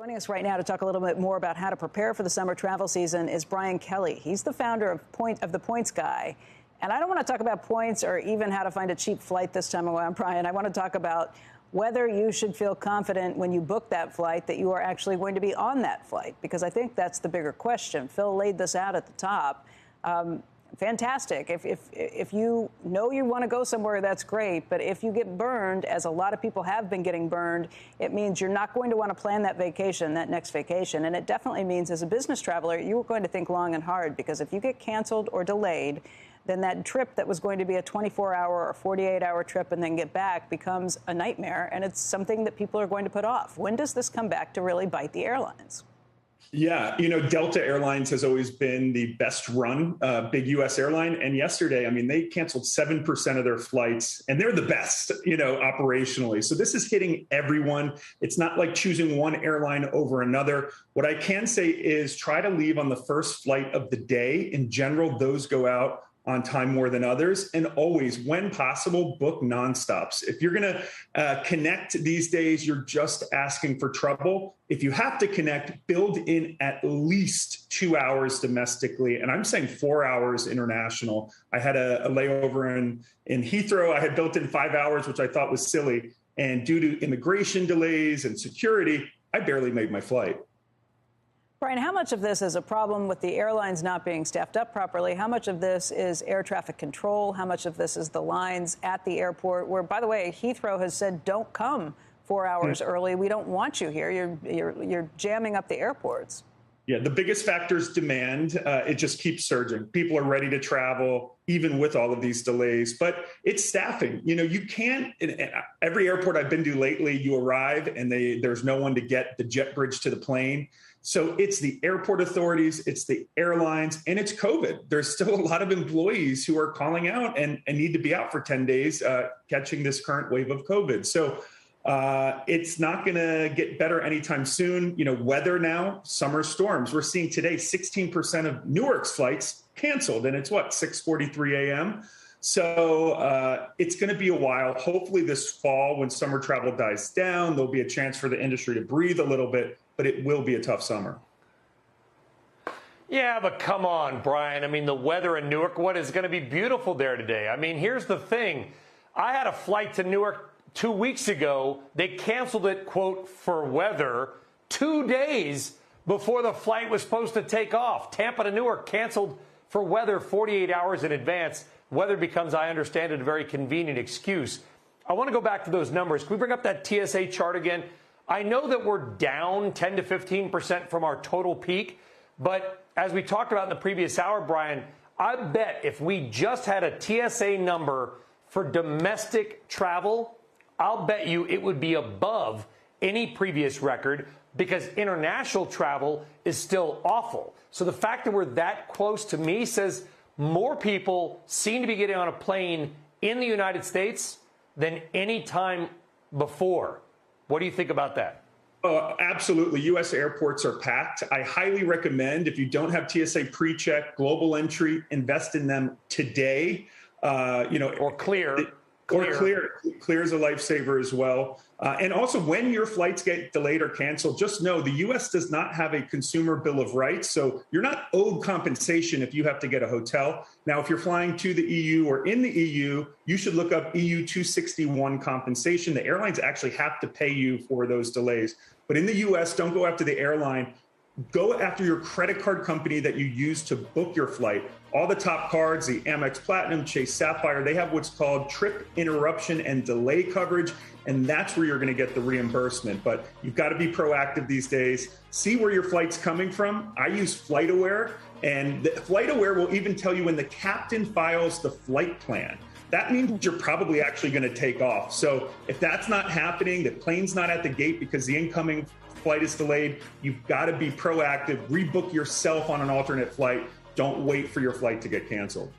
Joining us right now to talk a little bit more about how to prepare for the summer travel season is Brian Kelly. He's the founder of the Points Guy. And I don't want to talk about points or even how to find a cheap flight this time around, Brian. I want to talk about whether you should feel confident when you book that flight that you are actually going to be on that flight, because I think that's the bigger question. Phil laid this out at the top. Fantastic. If you know you want to go somewhere, that's great. But if you get burned, as a lot of people have been getting burned, it means you're not going to want to plan that vacation, that next vacation. And it definitely means as a business traveler, you're going to think long and hard, because if you get canceled or delayed, then that trip that was going to be a 24-hour or 48-hour trip and then get back becomes a nightmare. And it's something that people are going to put off. When does this come back to really bite the airlines? Yeah, Delta Airlines has always been the best run big U.S. airline. And yesterday, they canceled 7% of their flights, and they're the best, operationally. So this is hitting everyone. It's not like choosing one airline over another. What I can say is try to leave on the first flight of the day. In general, those go out on time more than others. And always, when possible, book nonstops. If you're going to connect these days, you're just asking for trouble. If you have to connect, build in at least 2 hours domestically. And I'm saying 4 hours international. I had a layover in Heathrow. I had built in 5 hours, which I thought was silly. And due to immigration delays and security, I barely made my flight. Brian, how much of this is a problem with the airlines not being staffed up properly? How much of this is air traffic control? How much of this is the lines at the airport where, by the way, Heathrow has said, don't come 4 hours early. We don't want you here. You're jamming up the airports. Yeah, the biggest factor is demand. It just keeps surging. People are ready to travel, even with all of these delays. But it's staffing. You can't, in every airport I've been to lately, you arrive and there's no one to get the jet bridge to the plane. So it's the airport authorities, it's the airlines, and it's COVID. There's still a lot of employees who are calling out and need to be out for 10 days catching this current wave of COVID. So it's not going to get better anytime soon. Weather now, summer storms. We're seeing today 16% of Newark's flights canceled, and it's 6:43 a.m. So it's going to be a while. Hopefully this fall, when summer travel dies down, there'll be a chance for the industry to breathe a little bit, but it will be a tough summer. Yeah, but come on, Brian. The weather in Newark, what is going to be beautiful there today? Here's the thing. I had a flight to Newark 2 weeks ago. They canceled it, quote, for weather 2 days before the flight was supposed to take off. Tampa to Newark canceled for weather 48 hours in advance. Weather becomes, I understand it, a very convenient excuse. I want to go back to those numbers. Can we bring up that TSA chart again? I know that we're down 10 to 15% from our total peak, but as we talked about in the previous hour, Brian, I bet if we just had a TSA number for domestic travel, I'll bet you it would be above any previous record, because international travel is still awful. So the fact that we're that close, to me, says more people seem to be getting on a plane in the United States than any time before. What do you think about that? Absolutely. U.S. airports are packed. I highly recommend, if you don't have TSA PreCheck, Global Entry, invest in them today. Or Clear. Clear is a lifesaver as well. And also, when your flights get delayed or canceled, just know the U.S. does not have a consumer bill of rights. So you're not owed compensation if you have to get a hotel. Now, if you're flying to the EU or in the EU, you should look up EU 261 compensation. The airlines actually have to pay you for those delays. But in the U.S., don't go after the airline. Go after your credit card company that you use to book your flight. All the top cards, the Amex Platinum, Chase Sapphire, they have what's called trip interruption and delay coverage, and that's where you're going to get the reimbursement. But you've got to be proactive these days. See where your flight's coming from. I use FlightAware, and FlightAware will even tell you when the captain files the flight plan. That means you're probably actually going to take off. So if that's not happening, the plane's not at the gate because the incoming flight is delayed, you've got to be proactive. Rebook yourself on an alternate flight. Don't wait for your flight to get canceled.